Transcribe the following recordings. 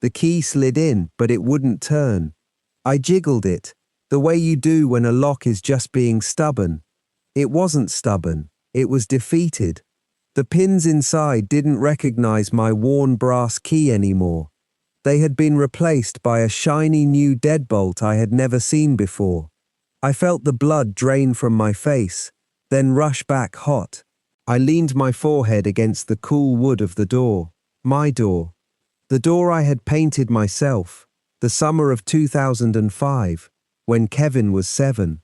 The key slid in, but it wouldn't turn. I jiggled it, the way you do when a lock is just being stubborn. It wasn't stubborn, it was defeated. The pins inside didn't recognize my worn brass key anymore. They had been replaced by a shiny new deadbolt I had never seen before. I felt the blood drain from my face, then rush back hot. I leaned my forehead against the cool wood of the door. My door. The door I had painted myself. The summer of 2005, when Kevin was 7.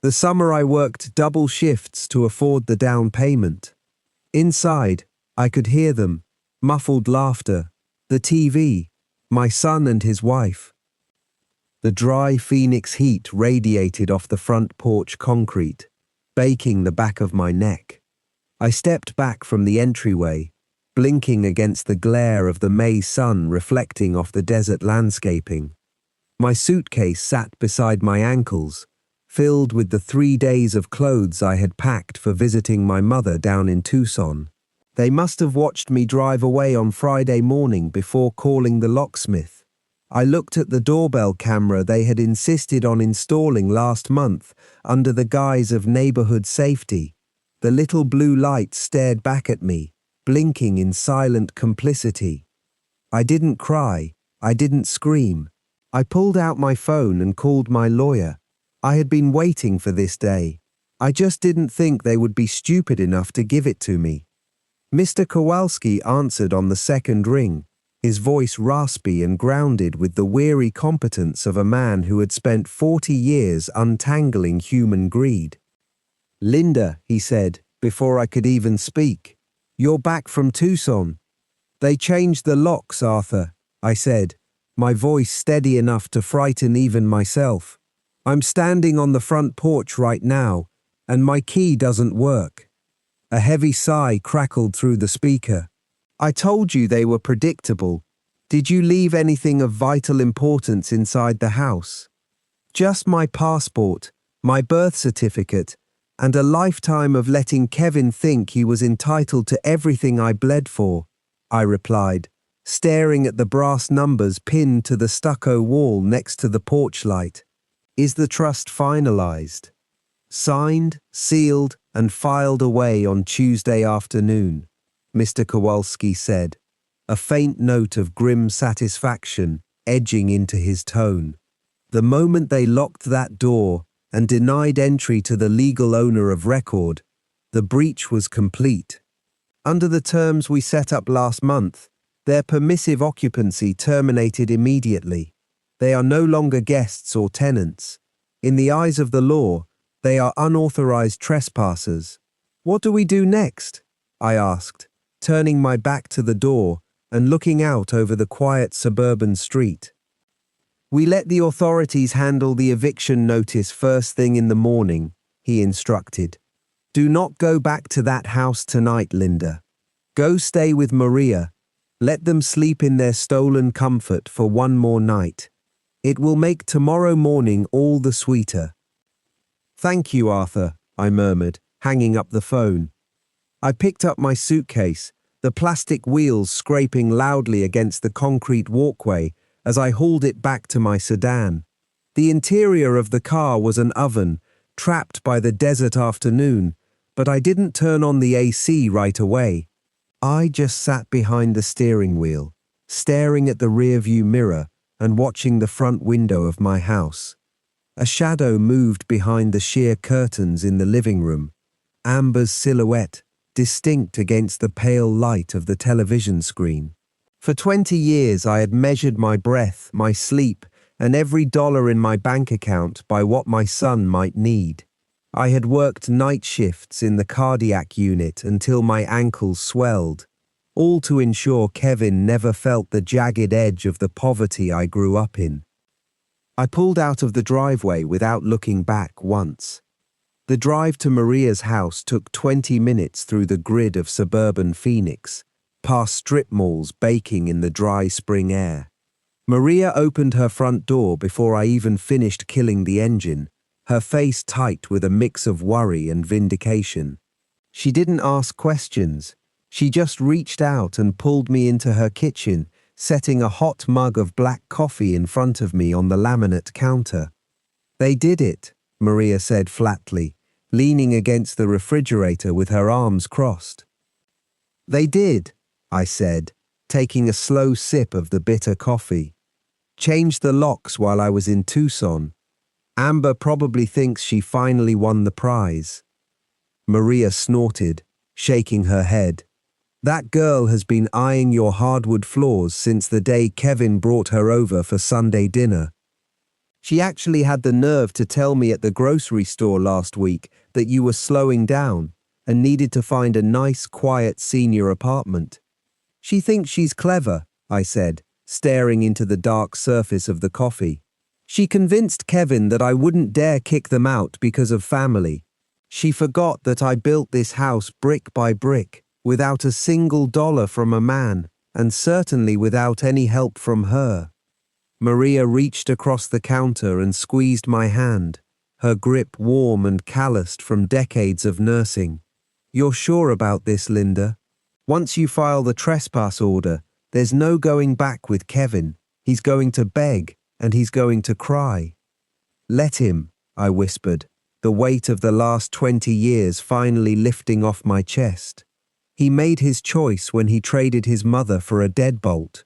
The summer I worked double shifts to afford the down payment. Inside, I could hear them, muffled laughter, the TV, my son and his wife. The dry Phoenix heat radiated off the front porch concrete, baking the back of my neck. I stepped back from the entryway, blinking against the glare of the May sun reflecting off the desert landscaping. My suitcase sat beside my ankles, filled with the 3 days of clothes I had packed for visiting my mother down in Tucson. They must have watched me drive away on Friday morning before calling the locksmith. I looked at the doorbell camera they had insisted on installing last month under the guise of neighborhood safety. The little blue light stared back at me, blinking in silent complicity. I didn't cry. I didn't scream. I pulled out my phone and called my lawyer. I had been waiting for this day. I just didn't think they would be stupid enough to give it to me. Mr. Kowalski answered on the second ring, his voice raspy and grounded with the weary competence of a man who had spent 40 years untangling human greed. "Linda," he said, before I could even speak, "you're back from Tucson." "They changed the locks, Arthur," I said, my voice steady enough to frighten even myself. "I'm standing on the front porch right now, and my key doesn't work." A heavy sigh crackled through the speaker. "I told you they were predictable. Did you leave anything of vital importance inside the house?" "Just my passport, my birth certificate, and a lifetime of letting Kevin think he was entitled to everything I bled for," I replied, staring at the brass numbers pinned to the stucco wall next to the porch light. "Is the trust finalized?" "Signed, sealed, and filed away on Tuesday afternoon," Mr. Kowalski said, a faint note of grim satisfaction edging into his tone. "The moment they locked that door and denied entry to the legal owner of record, the breach was complete. Under the terms we set up last month, their permissive occupancy terminated immediately. They are no longer guests or tenants. In the eyes of the law, they are unauthorized trespassers." "What do we do next?" I asked, turning my back to the door and looking out over the quiet suburban street. "We let the authorities handle the eviction notice first thing in the morning," he instructed. "Do not go back to that house tonight, Linda. Go stay with Maria. Let them sleep in their stolen comfort for one more night. It will make tomorrow morning all the sweeter." "Thank you, Arthur," I murmured, hanging up the phone. I picked up my suitcase, the plastic wheels scraping loudly against the concrete walkway as I hauled it back to my sedan. The interior of the car was an oven, trapped by the desert afternoon, but I didn't turn on the AC right away. I just sat behind the steering wheel, staring at the rearview mirror and watching the front window of my house. A shadow moved behind the sheer curtains in the living room, Amber's silhouette distinct against the pale light of the television screen. For 20 years I had measured my breath, my sleep, and every dollar in my bank account by what my son might need. I had worked night shifts in the cardiac unit until my ankles swelled, all to ensure Kevin never felt the jagged edge of the poverty I grew up in. I pulled out of the driveway without looking back once. The drive to Maria's house took 20 minutes through the grid of suburban Phoenix, past strip malls baking in the dry spring air. Maria opened her front door before I even finished killing the engine, her face tight with a mix of worry and vindication. She didn't ask questions. She just reached out and pulled me into her kitchen, setting a hot mug of black coffee in front of me on the laminate counter. "They did it," Maria said flatly, leaning against the refrigerator with her arms crossed. "They did," I said, taking a slow sip of the bitter coffee. "Changed the locks while I was in Tucson. Amber probably thinks she finally won the prize." Maria snorted, shaking her head. "That girl has been eyeing your hardwood floors since the day Kevin brought her over for Sunday dinner. She actually had the nerve to tell me at the grocery store last week that you were slowing down and needed to find a nice, quiet senior apartment. She thinks she's clever," I said, staring into the dark surface of the coffee. "She convinced Kevin that I wouldn't dare kick them out because of family. She forgot that I built this house brick by brick, without a single dollar from a man, and certainly without any help from her." Maria reached across the counter and squeezed my hand, her grip warm and calloused from decades of nursing. "You're sure about this, Linda? Once you file the trespass order, there's no going back with Kevin. He's going to beg, and he's going to cry." "Let him," I whispered, the weight of the last 20 years finally lifting off my chest. "He made his choice when he traded his mother for a deadbolt."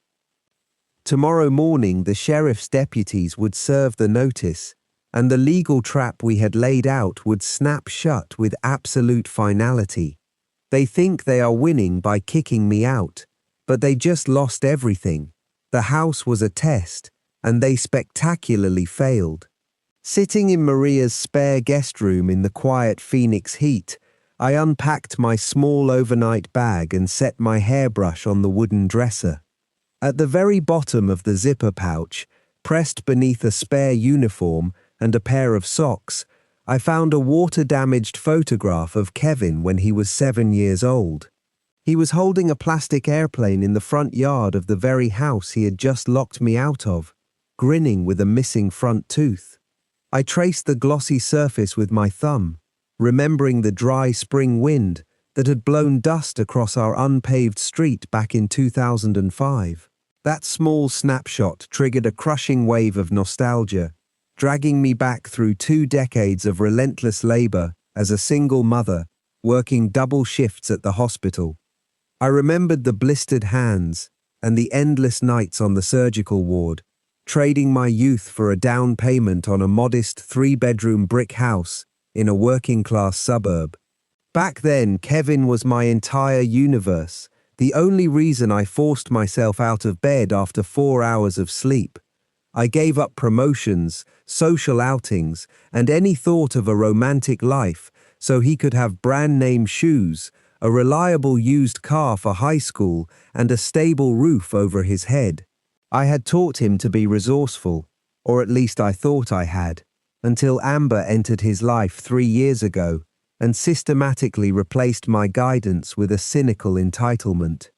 Tomorrow morning, the sheriff's deputies would serve the notice, and the legal trap we had laid out would snap shut with absolute finality. They think they are winning by kicking me out, but they just lost everything. The house was a test, and they spectacularly failed. Sitting in Maria's spare guest room in the quiet Phoenix heat, I unpacked my small overnight bag and set my hairbrush on the wooden dresser. At the very bottom of the zipper pouch, pressed beneath a spare uniform and a pair of socks, I found a water-damaged photograph of Kevin when he was 7 years old. He was holding a plastic airplane in the front yard of the very house he had just locked me out of, grinning with a missing front tooth. I traced the glossy surface with my thumb, remembering the dry spring wind that had blown dust across our unpaved street back in 2005. That small snapshot triggered a crushing wave of nostalgia, dragging me back through 2 decades of relentless labor as a single mother, working double shifts at the hospital. I remembered the blistered hands and the endless nights on the surgical ward, trading my youth for a down payment on a modest 3-bedroom brick house in a working-class suburb. Back then, Kevin was my entire universe, the only reason I forced myself out of bed after 4 hours of sleep. I gave up promotions, social outings, and any thought of a romantic life so he could have brand-name shoes, a reliable used car for high school, and a stable roof over his head. I had taught him to be resourceful, or at least I thought I had, until Amber entered his life 3 years ago and systematically replaced my guidance with a cynical entitlement.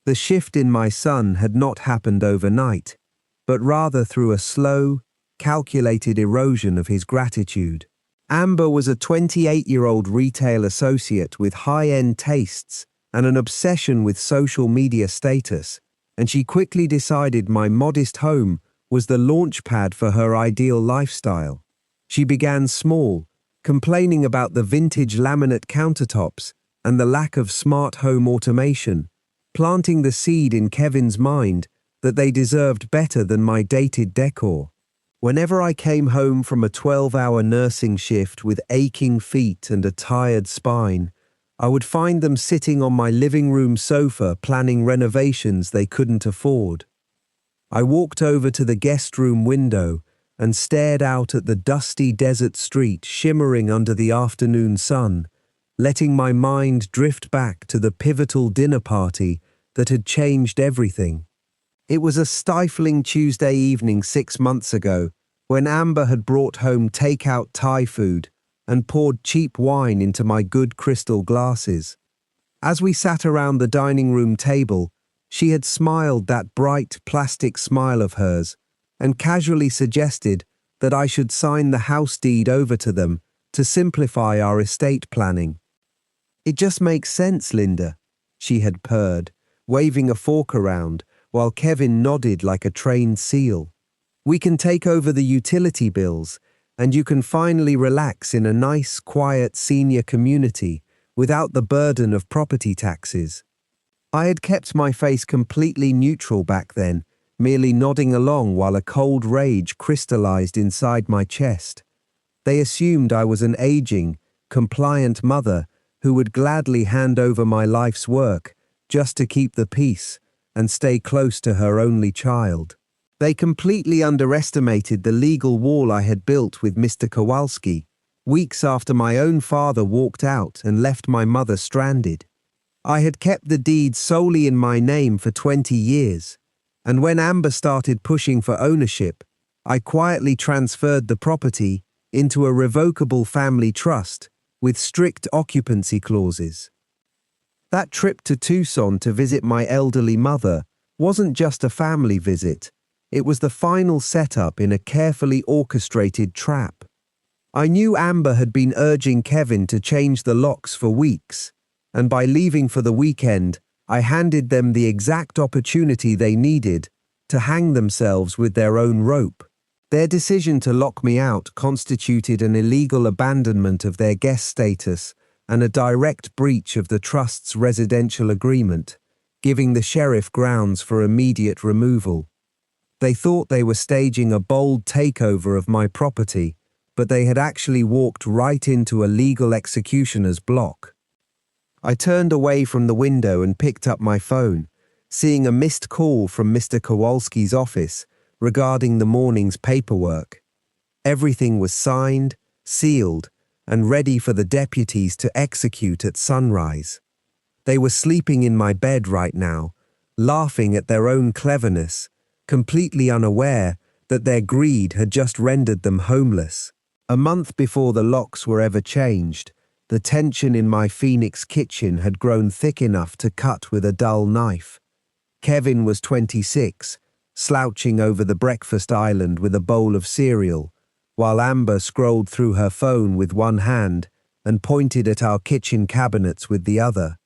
The shift in my son had not happened overnight, but rather through a slow, calculated erosion of his gratitude. Amber was a 28-year-old retail associate with high-end tastes and an obsession with social media status, and she quickly decided my modest home was the launchpad for her ideal lifestyle. She began small, complaining about the vintage laminate countertops and the lack of smart home automation, planting the seed in Kevin's mind that they deserved better than my dated decor. Whenever I came home from a 12-hour nursing shift with aching feet and a tired spine, I would find them sitting on my living room sofa planning renovations they couldn't afford. I walked over to the guest room window and stared out at the dusty desert street shimmering under the afternoon sun, letting my mind drift back to the pivotal dinner party that had changed everything. It was a stifling Tuesday evening 6 months ago when Amber had brought home takeout Thai food and poured cheap wine into my good crystal glasses. As we sat around the dining room table, she had smiled that bright plastic smile of hers and casually suggested that I should sign the house deed over to them to simplify our estate planning. "It just makes sense, Linda," she had purred, waving a fork around, while Kevin nodded like a trained seal. "We can take over the utility bills, and you can finally relax in a nice, quiet senior community without the burden of property taxes." I had kept my face completely neutral back then, merely nodding along while a cold rage crystallized inside my chest. They assumed I was an aging, compliant mother who would gladly hand over my life's work just to keep the peace and stay close to her only child. They completely underestimated the legal wall I had built with Mr. Kowalski, weeks after my own father walked out and left my mother stranded. I had kept the deed solely in my name for 20 years, and when Amber started pushing for ownership, I quietly transferred the property into a revocable family trust with strict occupancy clauses. That trip to Tucson to visit my elderly mother wasn't just a family visit, it was the final setup in a carefully orchestrated trap. I knew Amber had been urging Kevin to change the locks for weeks, and by leaving for the weekend, I handed them the exact opportunity they needed to hang themselves with their own rope. Their decision to lock me out constituted an illegal abandonment of their guest status and a direct breach of the trust's residential agreement, giving the sheriff grounds for immediate removal. They thought they were staging a bold takeover of my property, but they had actually walked right into a legal executioner's block. I turned away from the window and picked up my phone, seeing a missed call from Mr. Kowalski's office regarding the morning's paperwork. Everything was signed, sealed, and ready for the deputies to execute at sunrise. They were sleeping in my bed right now, laughing at their own cleverness, completely unaware that their greed had just rendered them homeless. A month before the locks were ever changed, the tension in my Phoenix kitchen had grown thick enough to cut with a dull knife. Kevin was 26, slouching over the breakfast island with a bowl of cereal, while Amber scrolled through her phone with one hand and pointed at our kitchen cabinets with the other.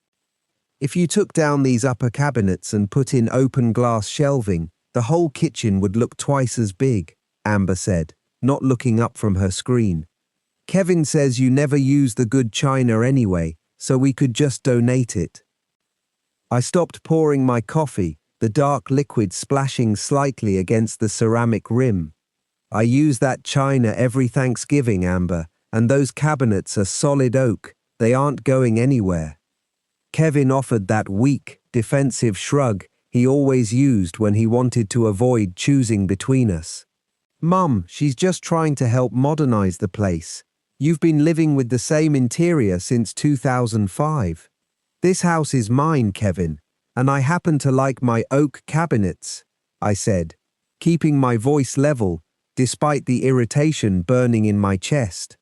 "If you took down these upper cabinets and put in open glass shelving, the whole kitchen would look twice as big," Amber said, not looking up from her screen. "Kevin says you never use the good china anyway, so we could just donate it." I stopped pouring my coffee, the dark liquid splashing slightly against the ceramic rim. "I use that china every Thanksgiving, Amber, and those cabinets are solid oak. They aren't going anywhere." Kevin offered that weak, defensive shrug he always used when he wanted to avoid choosing between us. "Mum, she's just trying to help modernize the place. You've been living with the same interior since 2005. This house is mine, Kevin, and I happen to like my oak cabinets," I said, keeping my voice level despite the irritation burning in my chest.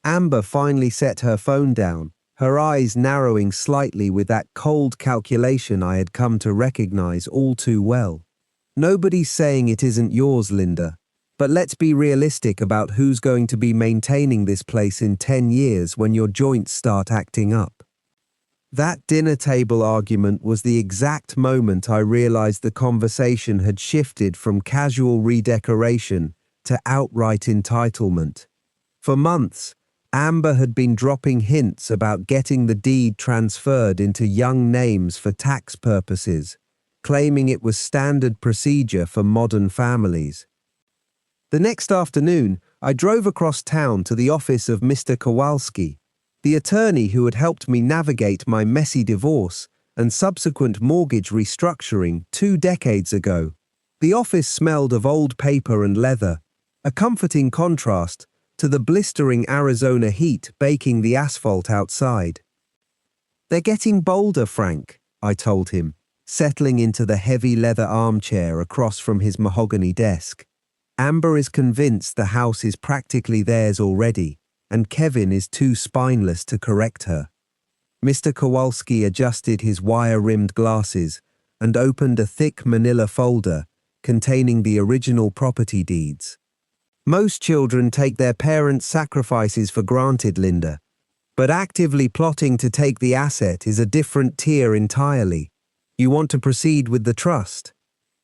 Amber finally set her phone down, her eyes narrowing slightly with that cold calculation I had come to recognize all too well. "Nobody's saying it isn't yours, Linda. But let's be realistic about who's going to be maintaining this place in 10 years when your joints start acting up." That dinner table argument was the exact moment I realized the conversation had shifted from casual redecoration to outright entitlement. For months, Amber had been dropping hints about getting the deed transferred into young names for tax purposes, claiming it was standard procedure for modern families. The next afternoon, I drove across town to the office of Mr. Kowalski, the attorney who had helped me navigate my messy divorce and subsequent mortgage restructuring 2 decades ago. The office smelled of old paper and leather, a comforting contrast to the blistering Arizona heat baking the asphalt outside. "They're getting bolder, Frank," I told him, settling into the heavy leather armchair across from his mahogany desk. "Amber is convinced the house is practically theirs already, and Kevin is too spineless to correct her." Mr. Kowalski adjusted his wire-rimmed glasses and opened a thick manila folder containing the original property deeds. "Most children take their parents' sacrifices for granted, Linda, but actively plotting to take the asset is a different tier entirely. You want to proceed with the trust?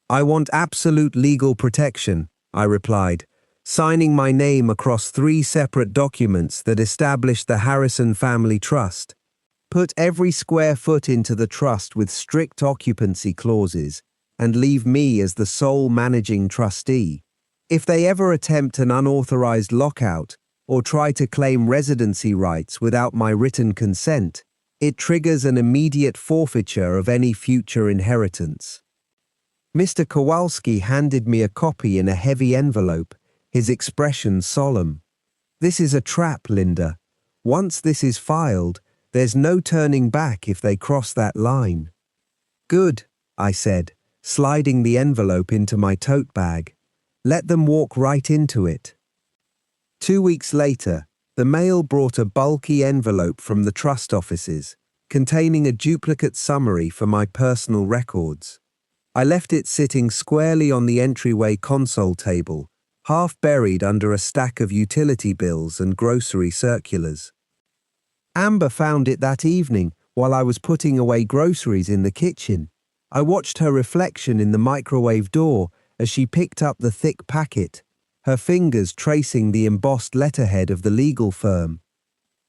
I want absolute legal protection, I replied, signing my name across 3 separate documents that established the Harrison Family Trust. Put every square foot into the trust with strict occupancy clauses and leave me as the sole managing trustee. If they ever attempt an unauthorized lockout or try to claim residency rights without my written consent, it triggers an immediate forfeiture of any future inheritance. Mr. Kowalski handed me a copy in a heavy envelope, his expression solemn. This is a trap, Linda. Once this is filed, there's no turning back if they cross that line. Good, I said, sliding the envelope into my tote bag. Let them walk right into it. 2 weeks later, the mail brought a bulky envelope from the trust offices, containing a duplicate summary for my personal records. I left it sitting squarely on the entryway console table, half buried under a stack of utility bills and grocery circulars. Amber found it that evening while I was putting away groceries in the kitchen. I watched her reflection in the microwave door as she picked up the thick packet, her fingers tracing the embossed letterhead of the legal firm.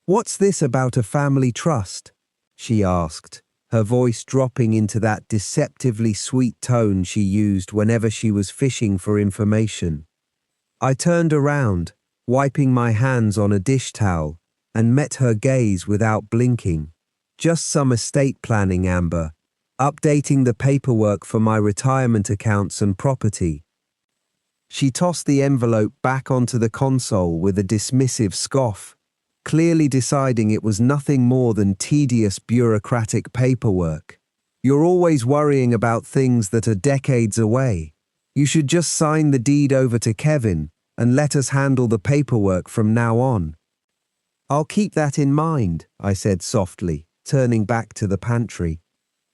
"What's this about a family trust?" she asked, her voice dropping into that deceptively sweet tone she used whenever she was fishing for information. I turned around, wiping my hands on a dish towel, and met her gaze without blinking. "Just some estate planning, Amber. Updating the paperwork for my retirement accounts and property." She tossed the envelope back onto the console with a dismissive scoff, clearly deciding it was nothing more than tedious bureaucratic paperwork. "You're always worrying about things that are decades away. You should just sign the deed over to Kevin and let us handle the paperwork from now on." "I'll keep that in mind," I said softly, turning back to the pantry.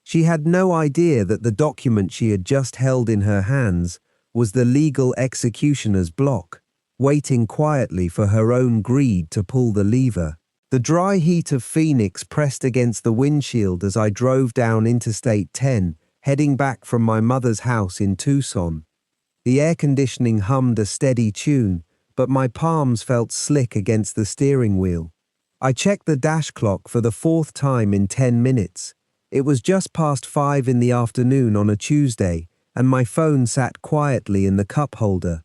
She had no idea that the document she had just held in her hands was the legal executioner's block, waiting quietly for her own greed to pull the lever. The dry heat of Phoenix pressed against the windshield as I drove down Interstate 10, heading back from my mother's house in Tucson. The air conditioning hummed a steady tune, but my palms felt slick against the steering wheel. I checked the dash clock for the 4th time in 10 minutes. It was just past 5 in the afternoon on a Tuesday, and my phone sat quietly in the cup holder.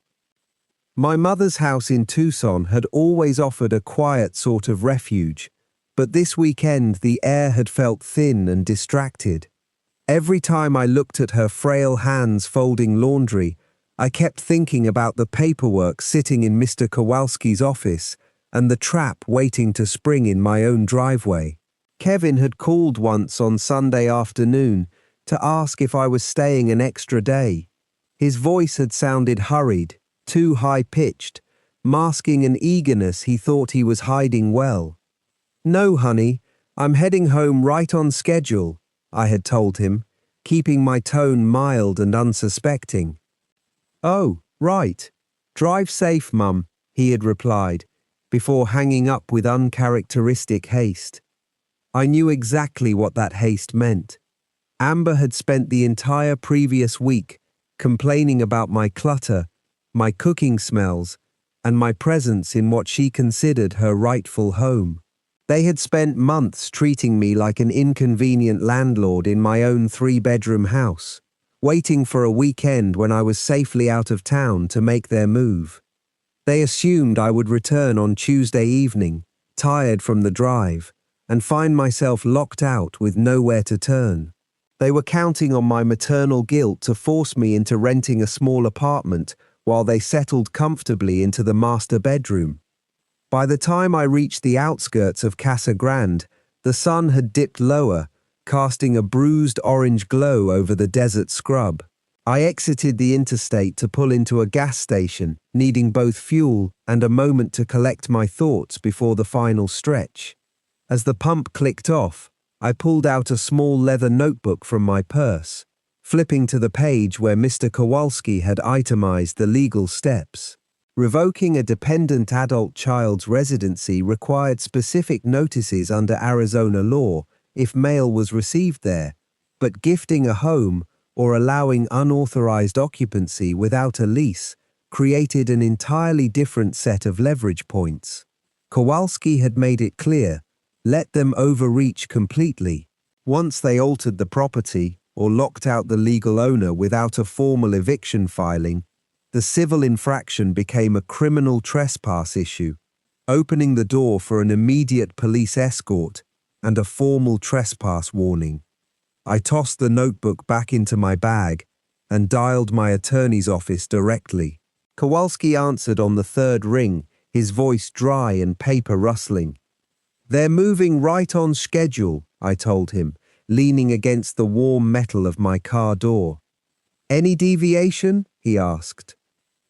My mother's house in Tucson had always offered a quiet sort of refuge, but this weekend the air had felt thin and distracted. Every time I looked at her frail hands folding laundry, I kept thinking about the paperwork sitting in Mr. Kowalski's office and the trap waiting to spring in my own driveway. Kevin had called once on Sunday afternoon to ask if I was staying an extra day. His voice had sounded hurried, too high-pitched, masking an eagerness he thought he was hiding well. "No, honey, I'm heading home right on schedule," I had told him, keeping my tone mild and unsuspecting. "Oh, right. Drive safe, Mum," he had replied, before hanging up with uncharacteristic haste. I knew exactly what that haste meant. Amber had spent the entire previous week complaining about my clutter, my cooking smells, and my presence in what she considered her rightful home. They had spent months treating me like an inconvenient landlord in my own 3-bedroom house, waiting for a weekend when I was safely out of town to make their move. They assumed I would return on Tuesday evening, tired from the drive, and find myself locked out with nowhere to turn. They were counting on my maternal guilt to force me into renting a small apartment while they settled comfortably into the master bedroom. By the time I reached the outskirts of Casa Grande, the sun had dipped lower, casting a bruised orange glow over the desert scrub. I exited the interstate to pull into a gas station, needing both fuel and a moment to collect my thoughts before the final stretch. As the pump clicked off, I pulled out a small leather notebook from my purse, flipping to the page where Mr. Kowalski had itemized the legal steps. Revoking a dependent adult child's residency required specific notices under Arizona law if mail was received there, but gifting a home or allowing unauthorized occupancy without a lease created an entirely different set of leverage points. Kowalski had made it clear, let them overreach completely. Once they altered the property or locked out the legal owner without a formal eviction filing, the civil infraction became a criminal trespass issue, opening the door for an immediate police escort and a formal trespass warning. I tossed the notebook back into my bag and dialed my attorney's office directly. Kowalski answered on the third ring, his voice dry and paper rustling. "They're moving right on schedule," I told him, leaning against the warm metal of my car door. "Any deviation?" he asked.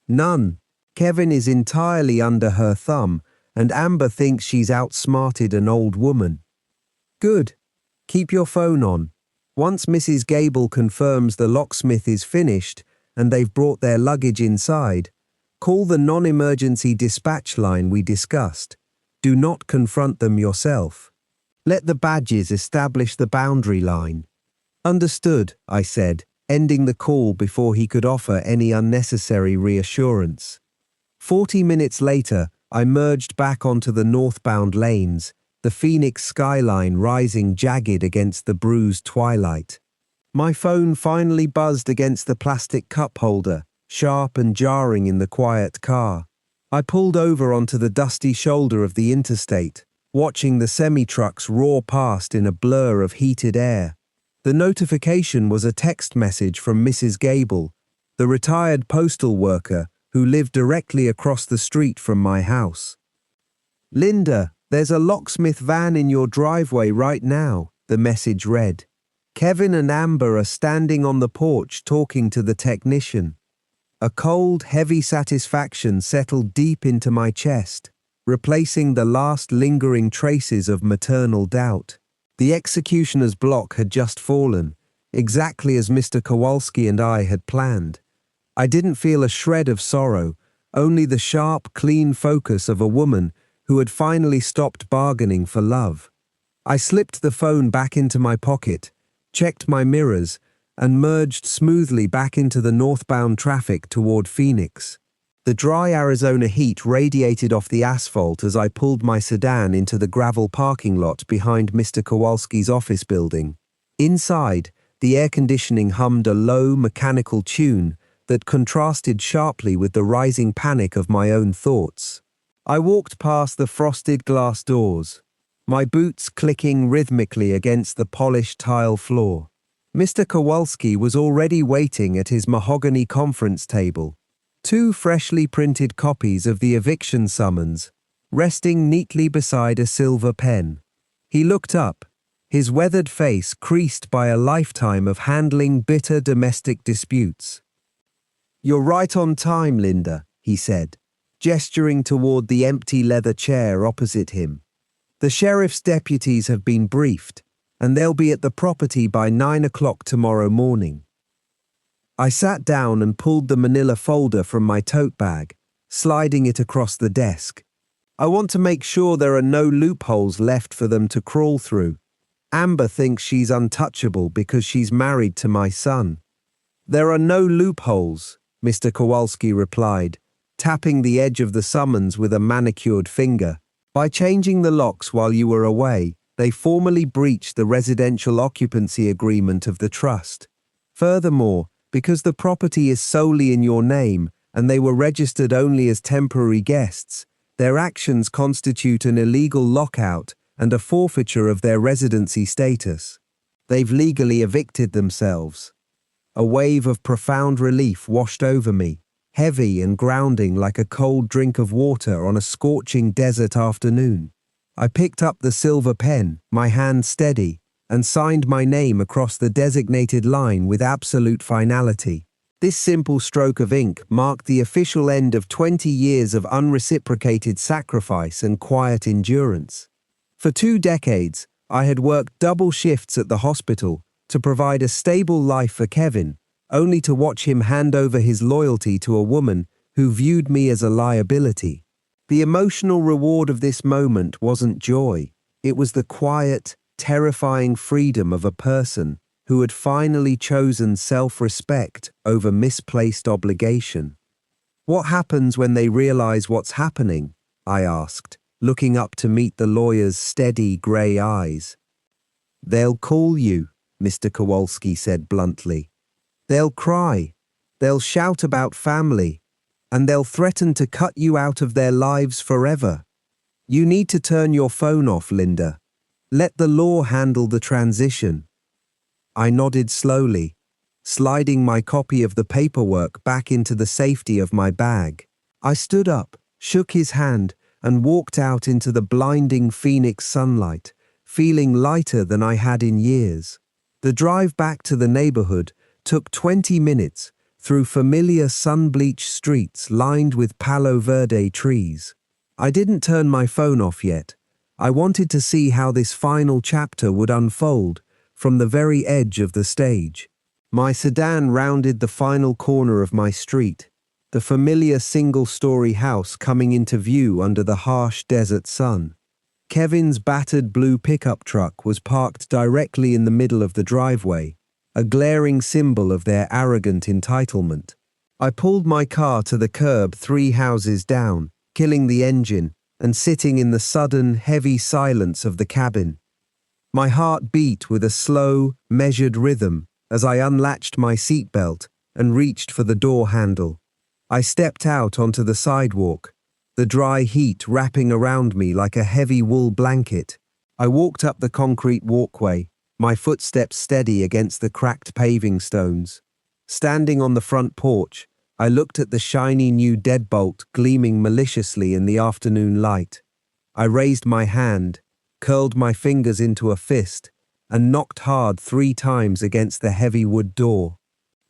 "None. Kevin is entirely under her thumb, and Amber thinks she's outsmarted an old woman." "Good. Keep your phone on. Once Mrs. Gable confirms the locksmith is finished and they've brought their luggage inside, call the non-emergency dispatch line we discussed. Do not confront them yourself. Let the badges establish the boundary line." "Understood," I said, ending the call before he could offer any unnecessary reassurance. 40 minutes later, I merged back onto the northbound lanes, the Phoenix skyline rising jagged against the bruised twilight. My phone finally buzzed against the plastic cup holder, sharp and jarring in the quiet car. I pulled over onto the dusty shoulder of the interstate, watching the semi-trucks roar past in a blur of heated air. The notification was a text message from Mrs. Gable, the retired postal worker who lived directly across the street from my house. "Linda, there's a locksmith van in your driveway right now," the message read. "Kevin and Amber are standing on the porch talking to the technician." A cold, heavy satisfaction settled deep into my chest, replacing the last lingering traces of maternal doubt. The executioner's block had just fallen, exactly as Mr. Kowalski and I had planned. I didn't feel a shred of sorrow, only the sharp, clean focus of a woman who had finally stopped bargaining for love. I slipped the phone back into my pocket, checked my mirrors, and merged smoothly back into the northbound traffic toward Phoenix. The dry Arizona heat radiated off the asphalt as I pulled my sedan into the gravel parking lot behind Mr. Kowalski's office building. Inside, the air conditioning hummed a low, mechanical tune that contrasted sharply with the rising panic of my own thoughts. I walked past the frosted glass doors, my boots clicking rhythmically against the polished tile floor. Mr. Kowalski was already waiting at his mahogany conference table, 2 freshly printed copies of the eviction summons, resting neatly beside a silver pen. He looked up, his weathered face creased by a lifetime of handling bitter domestic disputes. "You're right on time, Linda," he said, gesturing toward the empty leather chair opposite him. "The sheriff's deputies have been briefed, and they'll be at the property by 9 o'clock tomorrow morning." I sat down and pulled the manila folder from my tote bag, sliding it across the desk. "I want to make sure there are no loopholes left for them to crawl through. Amber thinks she's untouchable because she's married to my son." "There are no loopholes," Mr. Kowalski replied, tapping the edge of the summons with a manicured finger. "By changing the locks while you were away, they formally breached the residential occupancy agreement of the trust. Furthermore, because the property is solely in your name and they were registered only as temporary guests, their actions constitute an illegal lockout and a forfeiture of their residency status. They've legally evicted themselves." A wave of profound relief washed over me, heavy and grounding like a cold drink of water on a scorching desert afternoon. I picked up the silver pen, my hand steady, and signed my name across the designated line with absolute finality. This simple stroke of ink marked the official end of 20 years of unreciprocated sacrifice and quiet endurance. For 2 decades, I had worked double shifts at the hospital to provide a stable life for Kevin, only to watch him hand over his loyalty to a woman who viewed me as a liability. The emotional reward of this moment wasn't joy. It was the quiet, terrifying freedom of a person who had finally chosen self-respect over misplaced obligation. "What happens when they realize what's happening?" I asked, looking up to meet the lawyer's steady grey eyes. "They'll call you," Mr. Kowalski said bluntly. "They'll cry, they'll shout about family, and they'll threaten to cut you out of their lives forever. You need to turn your phone off, Linda. Let the law handle the transition." I nodded slowly, sliding my copy of the paperwork back into the safety of my bag. I stood up, shook his hand, and walked out into the blinding Phoenix sunlight, feeling lighter than I had in years. The drive back to the neighborhood took 20 minutes through familiar sun-bleached streets lined with Palo Verde trees. I didn't turn my phone off yet. I wanted to see how this final chapter would unfold from the very edge of the stage. My sedan rounded the final corner of my street, the familiar single-story house coming into view under the harsh desert sun. Kevin's battered blue pickup truck was parked directly in the middle of the driveway, a glaring symbol of their arrogant entitlement. I pulled my car to the curb 3 houses down, killing the engine and sitting in the sudden, heavy silence of the cabin. My heart beat with a slow, measured rhythm as I unlatched my seatbelt and reached for the door handle. I stepped out onto the sidewalk, the dry heat wrapping around me like a heavy wool blanket. I walked up the concrete walkway, my footsteps steady against the cracked paving stones. Standing on the front porch, I looked at the shiny new deadbolt gleaming maliciously in the afternoon light. I raised my hand, curled my fingers into a fist, and knocked hard 3 times against the heavy wood door.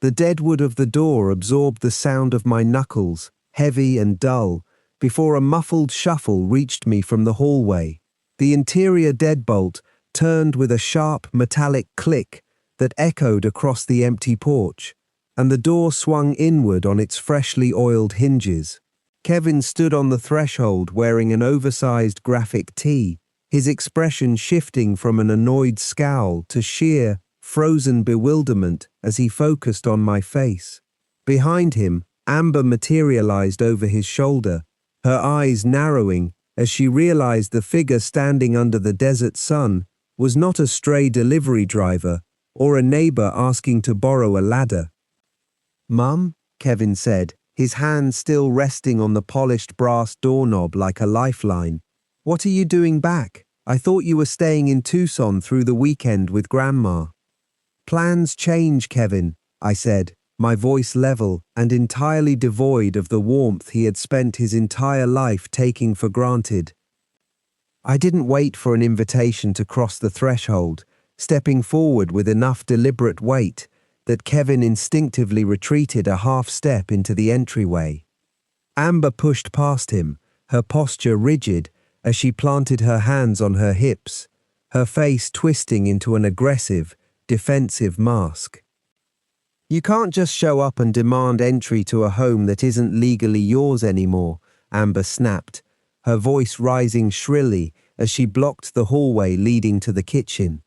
The dead wood of the door absorbed the sound of my knuckles, heavy and dull, before a muffled shuffle reached me from the hallway. The interior deadbolt turned with a sharp metallic click that echoed across the empty porch, and the door swung inward on its freshly oiled hinges. Kevin stood on the threshold wearing an oversized graphic tee, his expression shifting from an annoyed scowl to sheer, frozen bewilderment as he focused on my face. Behind him, Amber materialized over his shoulder, her eyes narrowing as she realized the figure standing under the desert sun was not a stray delivery driver or a neighbor asking to borrow a ladder. "Mum," Kevin said, his hand still resting on the polished brass doorknob like a lifeline. "What are you doing back? I thought you were staying in Tucson through the weekend with Grandma." "Plans change, Kevin," I said, my voice level and entirely devoid of the warmth he had spent his entire life taking for granted. I didn't wait for an invitation to cross the threshold, stepping forward with enough deliberate weight that Kevin instinctively retreated a half step into the entryway. Amber pushed past him, her posture rigid as she planted her hands on her hips, her face twisting into an aggressive, defensive mask. "You can't just show up and demand entry to a home that isn't legally yours anymore," Amber snapped, her voice rising shrilly as she blocked the hallway leading to the kitchen.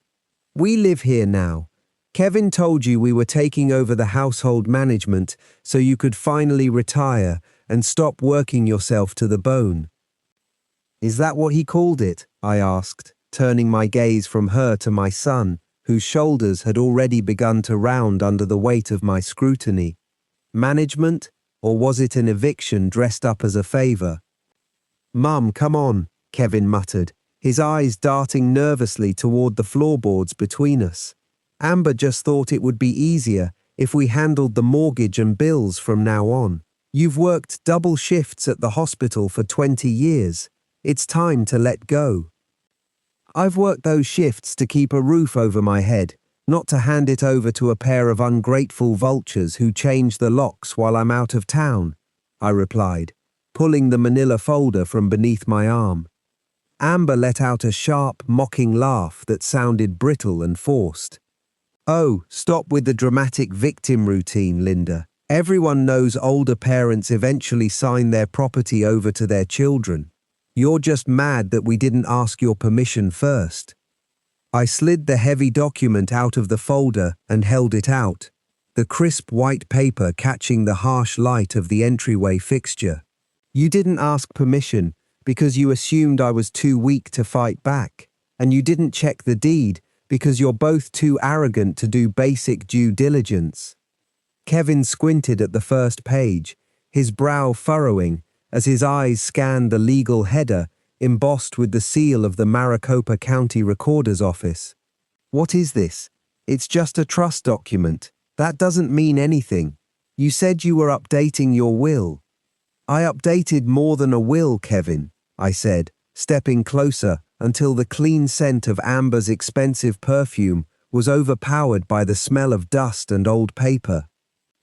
"We live here now. Kevin told you we were taking over the household management so you could finally retire and stop working yourself to the bone." "Is that what he called it?" I asked, turning my gaze from her to my son, whose shoulders had already begun to round under the weight of my scrutiny. Management, or was it an eviction dressed up as a favor? "Mum, come on," Kevin muttered, his eyes darting nervously toward the floorboards between us. "Amber just thought it would be easier if we handled the mortgage and bills from now on. You've worked double shifts at the hospital for 20 years. It's time to let go." "I've worked those shifts to keep a roof over my head, not to hand it over to a pair of ungrateful vultures who change the locks while I'm out of town," I replied, pulling the manila folder from beneath my arm. Amber let out a sharp, mocking laugh that sounded brittle and forced. "Oh, stop with the dramatic victim routine, Linda. Everyone knows older parents eventually sign their property over to their children. You're just mad that we didn't ask your permission first." I slid the heavy document out of the folder and held it out, the crisp white paper catching the harsh light of the entryway fixture. You didn't ask permission because you assumed I was too weak to fight back, and you didn't check the deed because you're both too arrogant to do basic due diligence. Kevin squinted at the first page, his brow furrowing as his eyes scanned the legal header embossed with the seal of the Maricopa County Recorder's Office. What is this? It's just a trust document. That doesn't mean anything. You said you were updating your will. I updated more than a will, Kevin, I said, stepping closer until the clean scent of Amber's expensive perfume was overpowered by the smell of dust and old paper.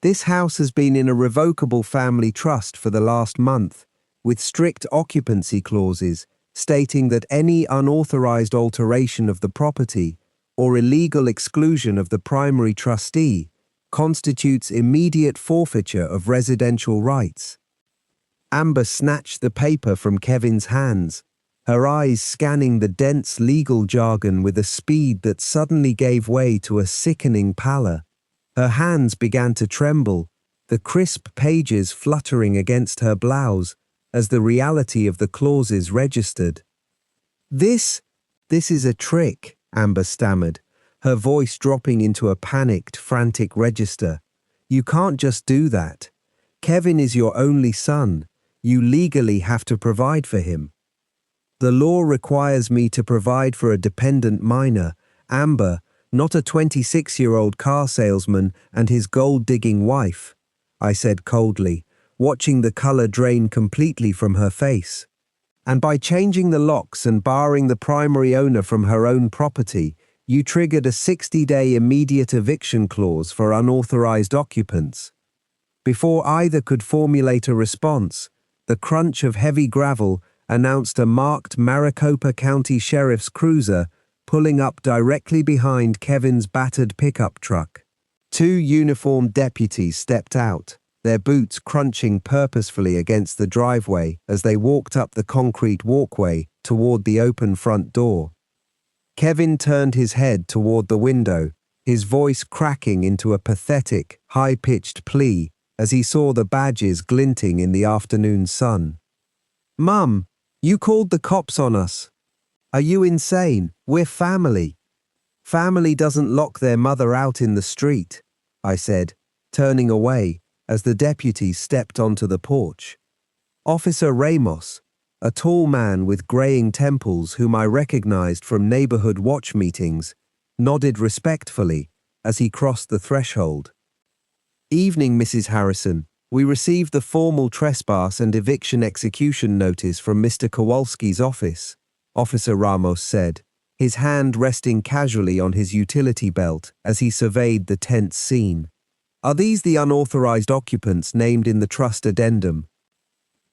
This house has been in a revocable family trust for the last month, with strict occupancy clauses stating that any unauthorized alteration of the property or illegal exclusion of the primary trustee constitutes immediate forfeiture of residential rights. Amber snatched the paper from Kevin's hands, her eyes scanning the dense legal jargon with a speed that suddenly gave way to a sickening pallor. Her hands began to tremble, the crisp pages fluttering against her blouse as the reality of the clauses registered. This is a trick, Amber stammered, her voice dropping into a panicked, frantic register. You can't just do that. Kevin is your only son. You legally have to provide for him. The law requires me to provide for a dependent minor, Amber, not a 26-year-old car salesman and his gold-digging wife, I said coldly, watching the color drain completely from her face. And by changing the locks and barring the primary owner from her own property, you triggered a 60-day immediate eviction clause for unauthorized occupants. Before either could formulate a response, the crunch of heavy gravel announced a marked Maricopa County Sheriff's cruiser pulling up directly behind Kevin's battered pickup truck. Two uniformed deputies stepped out, their boots crunching purposefully against the driveway as they walked up the concrete walkway toward the open front door. Kevin turned his head toward the window, his voice cracking into a pathetic, high-pitched plea as he saw the badges glinting in the afternoon sun. "Mum, you called the cops on us. Are you insane? We're family." "Family doesn't lock their mother out in the street," I said, turning away as the deputies stepped onto the porch. Officer Ramos, a tall man with graying temples whom I recognized from neighborhood watch meetings, nodded respectfully as he crossed the threshold. "Evening, Mrs. Harrison. We received the formal trespass and eviction execution notice from Mr. Kowalski's office," Officer Ramos said, his hand resting casually on his utility belt as he surveyed the tense scene. "Are these the unauthorized occupants named in the trust addendum?"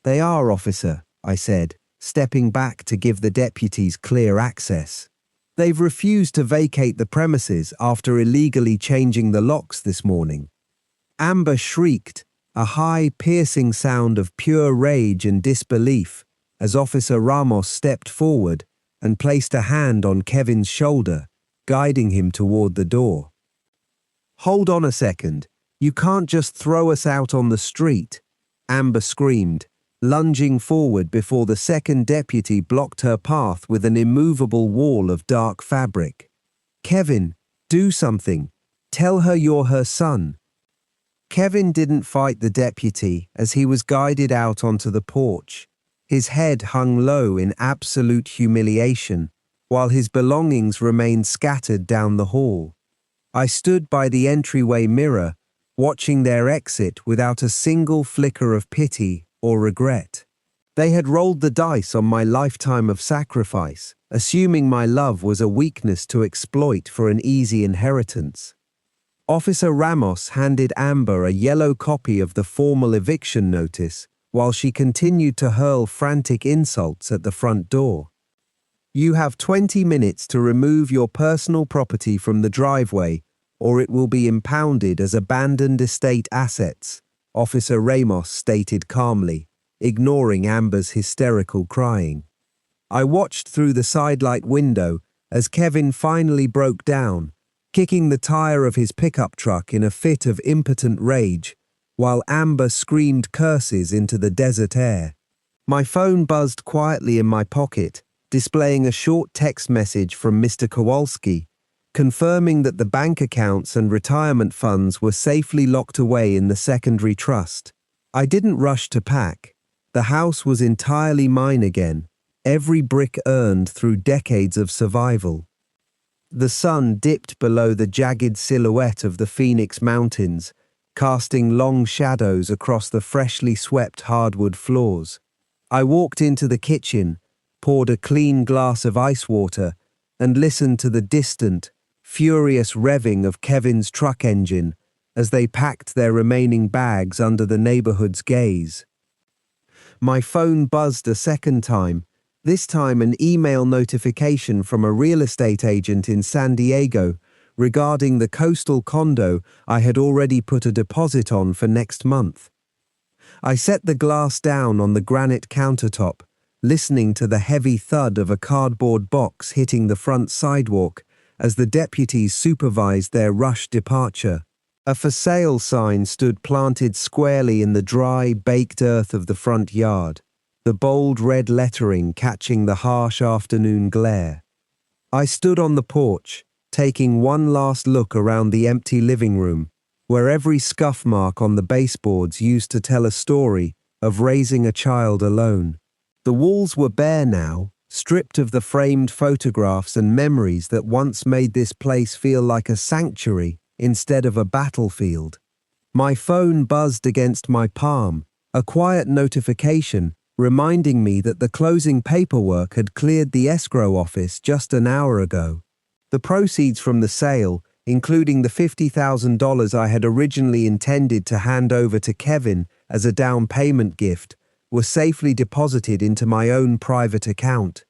"They are, officer," I said, stepping back to give the deputies clear access. "They've refused to vacate the premises after illegally changing the locks this morning." Amber shrieked, a high, piercing sound of pure rage and disbelief, as Officer Ramos stepped forward and placed a hand on Kevin's shoulder, guiding him toward the door. "Hold on a second. You can't just throw us out on the street," Amber screamed, lunging forward before the second deputy blocked her path with an immovable wall of dark fabric. "Kevin, do something. Tell her you're her son." Kevin didn't fight the deputy as he was guided out onto the porch. His head hung low in absolute humiliation, while his belongings remained scattered down the hall. I stood by the entryway mirror, watching their exit without a single flicker of pity or regret. They had rolled the dice on my lifetime of sacrifice, assuming my love was a weakness to exploit for an easy inheritance. Officer Ramos handed Amber a yellow copy of the formal eviction notice while she continued to hurl frantic insults at the front door. "You have 20 minutes to remove your personal property from the driveway, or it will be impounded as abandoned estate assets," Officer Ramos stated calmly, ignoring Amber's hysterical crying. I watched through the sidelight window as Kevin finally broke down, kicking the tire of his pickup truck in a fit of impotent rage, while Amber screamed curses into the desert air. My phone buzzed quietly in my pocket, displaying a short text message from Mr. Kowalski, confirming that the bank accounts and retirement funds were safely locked away in the secondary trust. I didn't rush to pack. The house was entirely mine again, every brick earned through decades of survival. The sun dipped below the jagged silhouette of the Phoenix Mountains, casting long shadows across the freshly swept hardwood floors. I walked into the kitchen, poured a clean glass of ice water, and listened to the distant, furious revving of Kevin's truck engine as they packed their remaining bags under the neighborhood's gaze. My phone buzzed a second time, this time an email notification from a real estate agent in San Diego regarding the coastal condo I had already put a deposit on for next month. I set the glass down on the granite countertop, listening to the heavy thud of a cardboard box hitting the front sidewalk as the deputies supervised their rushed departure. A for sale sign stood planted squarely in the dry, baked earth of the front yard, the bold red lettering catching the harsh afternoon glare. I stood on the porch, taking one last look around the empty living room, where every scuff mark on the baseboards used to tell a story of raising a child alone. The walls were bare now, stripped of the framed photographs and memories that once made this place feel like a sanctuary instead of a battlefield. My phone buzzed against my palm, a quiet notification reminding me that the closing paperwork had cleared the escrow office just an hour ago. The proceeds from the sale, including the $50,000 I had originally intended to hand over to Kevin as a down payment gift, were safely deposited into my own private account.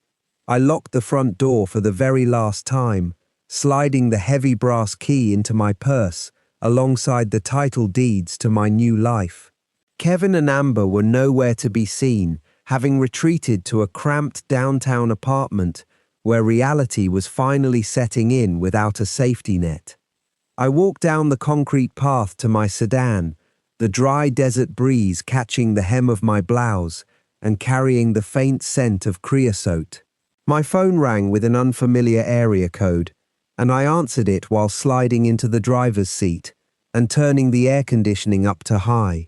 I locked the front door for the very last time, sliding the heavy brass key into my purse alongside the title deeds to my new life. Kevin and Amber were nowhere to be seen, having retreated to a cramped downtown apartment where reality was finally setting in without a safety net. I walked down the concrete path to my sedan, the dry desert breeze catching the hem of my blouse and carrying the faint scent of creosote. My phone rang with an unfamiliar area code, and I answered it while sliding into the driver's seat and turning the air conditioning up to high.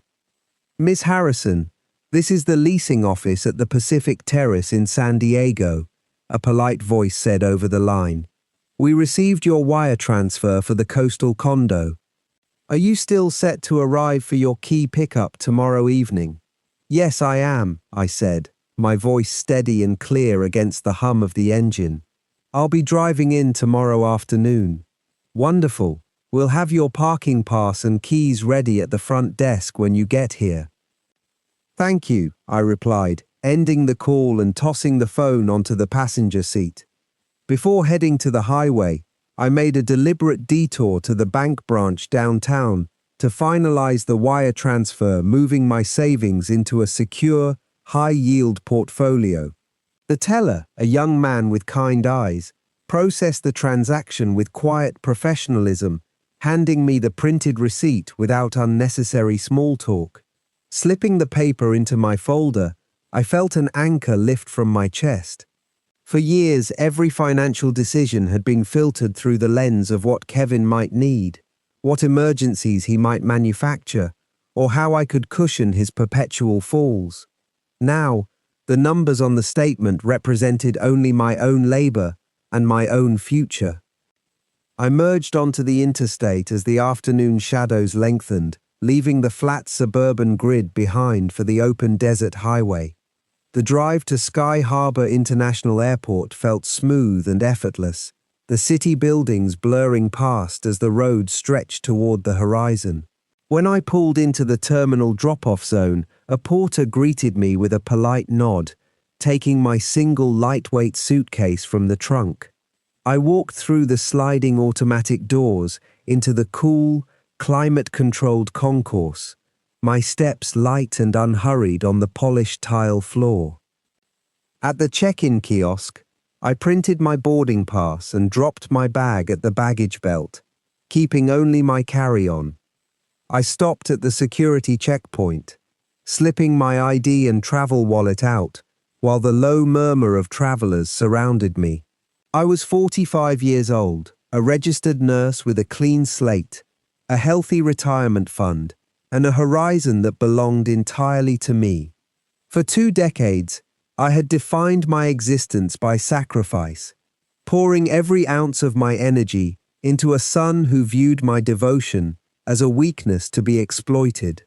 "Miss Harrison, this is the leasing office at the Pacific Terrace in San Diego," a polite voice said over the line. "We received your wire transfer for the coastal condo. Are you still set to arrive for your key pickup tomorrow evening?" "Yes, I am," I said, my voice steady and clear against the hum of the engine. "I'll be driving in tomorrow afternoon." "Wonderful. We'll have your parking pass and keys ready at the front desk when you get here." "Thank you," I replied, ending the call and tossing the phone onto the passenger seat. Before heading to the highway, I made a deliberate detour to the bank branch downtown to finalize the wire transfer, moving my savings into a secure, high-yield portfolio. The teller, a young man with kind eyes, processed the transaction with quiet professionalism, handing me the printed receipt without unnecessary small talk. Slipping the paper into my folder, I felt an anchor lift from my chest. For years, every financial decision had been filtered through the lens of what Kevin might need, what emergencies he might manufacture, or how I could cushion his perpetual falls. Now, the numbers on the statement represented only my own labor and my own future. I merged onto the interstate as the afternoon shadows lengthened, leaving the flat suburban grid behind for the open desert highway. The drive to Sky Harbor International Airport felt smooth and effortless, the city buildings blurring past as the road stretched toward the horizon. When I pulled into the terminal drop-off zone, a porter greeted me with a polite nod, taking my single lightweight suitcase from the trunk. I walked through the sliding automatic doors into the cool, climate-controlled concourse, my steps light and unhurried on the polished tile floor. At the check-in kiosk, I printed my boarding pass and dropped my bag at the baggage belt, keeping only my carry-on. I stopped at the security checkpoint, slipping my ID and travel wallet out, while the low murmur of travelers surrounded me. I was 45 years old, a registered nurse with a clean slate, a healthy retirement fund, and a horizon that belonged entirely to me. For 2 decades, I had defined my existence by sacrifice, pouring every ounce of my energy into a son who viewed my devotion as a weakness to be exploited.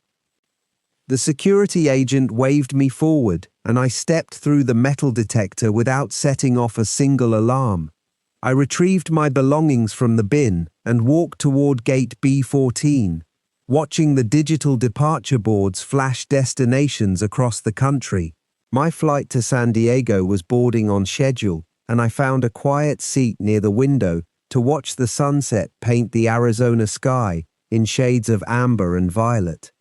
The security agent waved me forward, and I stepped through the metal detector without setting off a single alarm. I retrieved my belongings from the bin and walked toward gate B14, watching the digital departure boards flash destinations across the country. My flight to San Diego was boarding on schedule, and I found a quiet seat near the window to watch the sunset paint the Arizona sky in shades of amber and violet.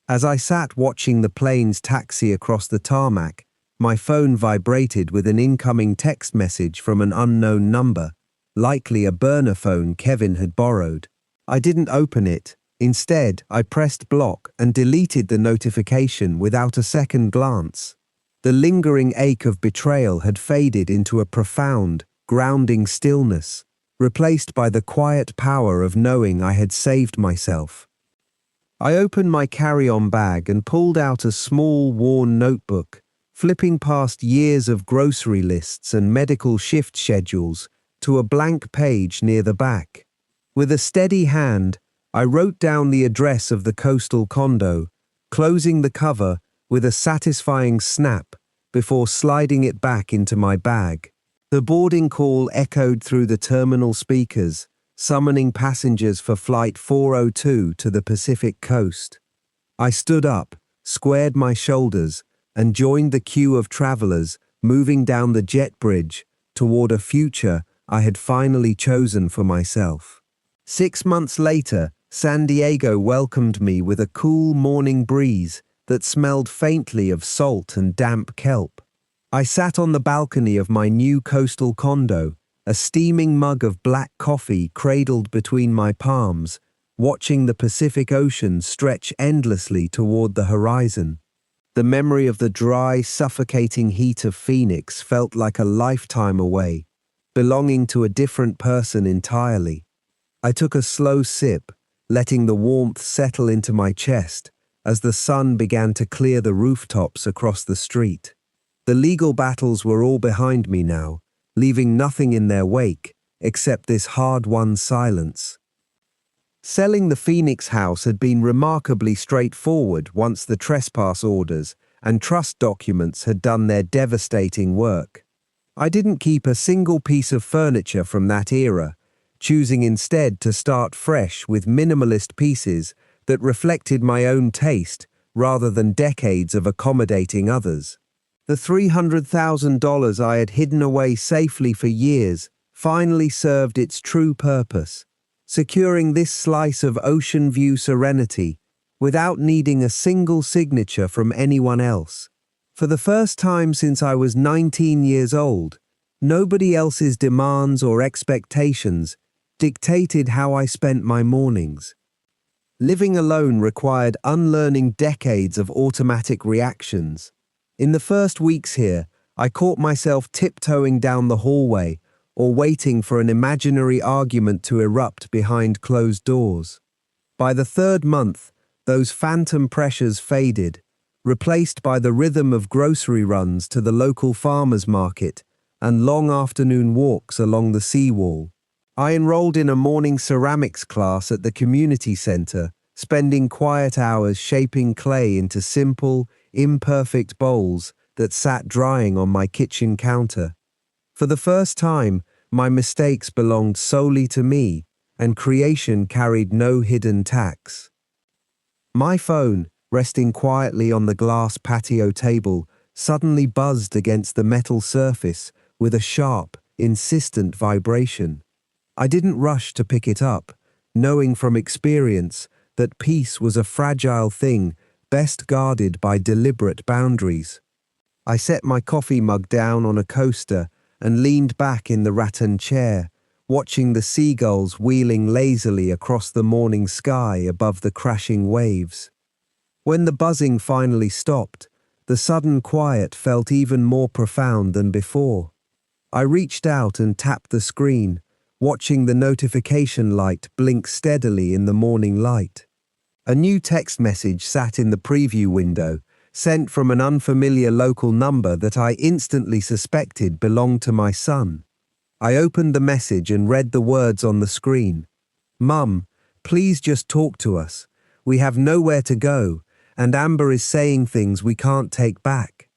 As I sat watching the planes taxi across the tarmac, my phone vibrated with an incoming text message from an unknown number, likely a burner phone Kevin had borrowed. I didn't open it. Instead, I pressed block and deleted the notification without a second glance. The lingering ache of betrayal had faded into a profound, grounding stillness, replaced by the quiet power of knowing I had saved myself. I opened my carry-on bag and pulled out a small, worn notebook, flipping past years of grocery lists and medical shift schedules to a blank page near the back. With a steady hand, I wrote down the address of the coastal condo, closing the cover with a satisfying snap before sliding it back into my bag. The boarding call echoed through the terminal speakers, summoning passengers for Flight 402 to the Pacific coast. I stood up, squared my shoulders, and joined the queue of travelers moving down the jet bridge toward a future I had finally chosen for myself. 6 months later, San Diego welcomed me with a cool morning breeze that smelled faintly of salt and damp kelp. I sat on the balcony of my new coastal condo, a steaming mug of black coffee cradled between my palms, watching the Pacific Ocean stretch endlessly toward the horizon. The memory of the dry, suffocating heat of Phoenix felt like a lifetime away, belonging to a different person entirely. I took a slow sip, letting the warmth settle into my chest as the sun began to clear the rooftops across the street. The legal battles were all behind me now, leaving nothing in their wake except this hard-won silence. Selling the Phoenix house had been remarkably straightforward once the trespass orders and trust documents had done their devastating work. I didn't keep a single piece of furniture from that era, choosing instead to start fresh with minimalist pieces that reflected my own taste rather than decades of accommodating others. The $300,000 I had hidden away safely for years finally served its true purpose, securing this slice of ocean view serenity without needing a single signature from anyone else. For the first time since I was 19 years old, nobody else's demands or expectations dictated how I spent my mornings. Living alone required unlearning decades of automatic reactions. In the first weeks here, I caught myself tiptoeing down the hallway or waiting for an imaginary argument to erupt behind closed doors. By the 3rd month, those phantom pressures faded, replaced by the rhythm of grocery runs to the local farmers market and long afternoon walks along the seawall. I enrolled in a morning ceramics class at the community center, spending quiet hours shaping clay into simple, imperfect bowls that sat drying on my kitchen counter. For the first time, my mistakes belonged solely to me, and creation carried no hidden tax. My phone, resting quietly on the glass patio table, suddenly buzzed against the metal surface with a sharp, insistent vibration. I didn't rush to pick it up, knowing from experience that peace was a fragile thing best guarded by deliberate boundaries. I set my coffee mug down on a coaster and leaned back in the rattan chair, watching the seagulls wheeling lazily across the morning sky above the crashing waves. When the buzzing finally stopped, the sudden quiet felt even more profound than before. I reached out and tapped the screen, watching the notification light blink steadily in the morning light. A new text message sat in the preview window, sent from an unfamiliar local number that I instantly suspected belonged to my son. I opened the message and read the words on the screen. "Mum, please just talk to us. We have nowhere to go, and Amber is saying things we can't take back."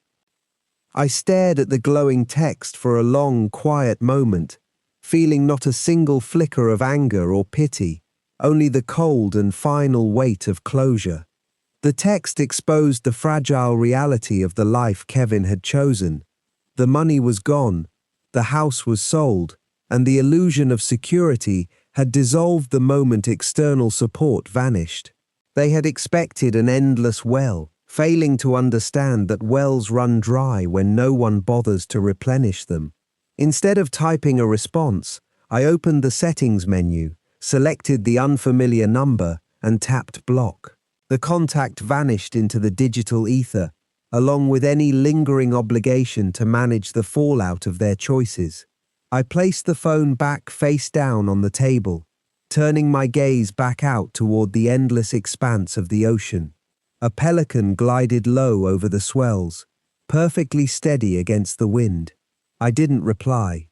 I stared at the glowing text for a long, quiet moment, feeling not a single flicker of anger or pity, only the cold and final weight of closure. The text exposed the fragile reality of the life Kevin had chosen. The money was gone, the house was sold, and the illusion of security had dissolved the moment external support vanished. They had expected an endless well, failing to understand that wells run dry when no one bothers to replenish them. Instead of typing a response, I opened the settings menu, selected the unfamiliar number, and tapped block. The contact vanished into the digital ether, along with any lingering obligation to manage the fallout of their choices. I placed the phone back face down on the table, turning my gaze back out toward the endless expanse of the ocean. A pelican glided low over the swells, perfectly steady against the wind. I didn't reply.